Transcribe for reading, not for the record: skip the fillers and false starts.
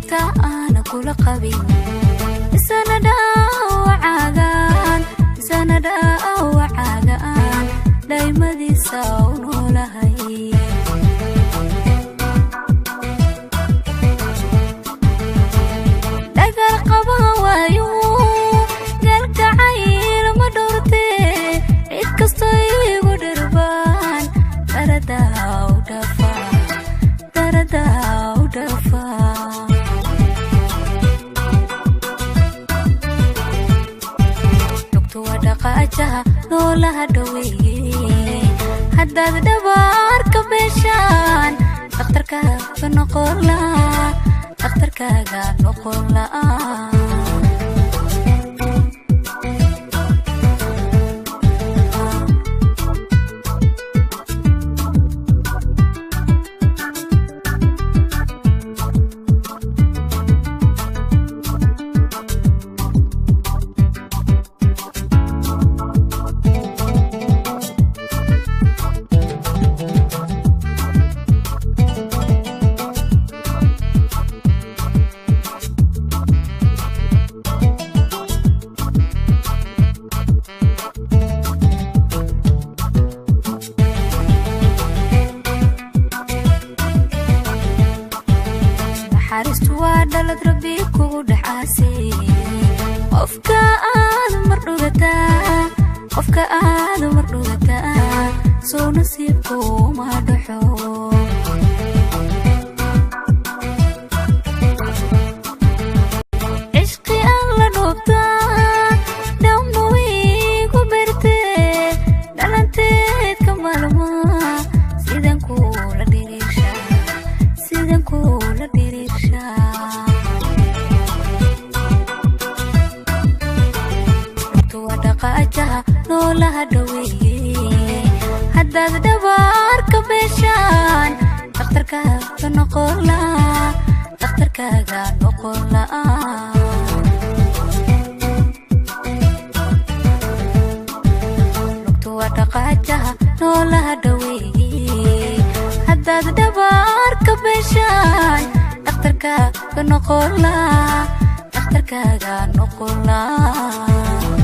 dhibta ana kula qabin sanada wacaagan daymadisa noolahay dagar qaba waayo galgacayl ma dhorte cid kasta igu dhirbaan darada u dhafa dhaqaajaha noolaha dhaweeye haddaad dhabaarka beeshaan dhakhtarkaaga noqon la'aan حارست وادلت ربي كود حاسي قفك آد مردوغتا سو نصيبكو ما دحو عشقي الله نوبتا دموي كبرتي دلنتيت كمالما سيدان كولا ديريشا dhaqaajaha noolaha dhaweeye haddaad dhabaarka beeshaan dhakhtarkaaga noqon la'aan lugtu waa dhaqaajaha noolaha dhaweeye haddaad dhabaarka beeshaan dhakhtarkaaga noqon la'aan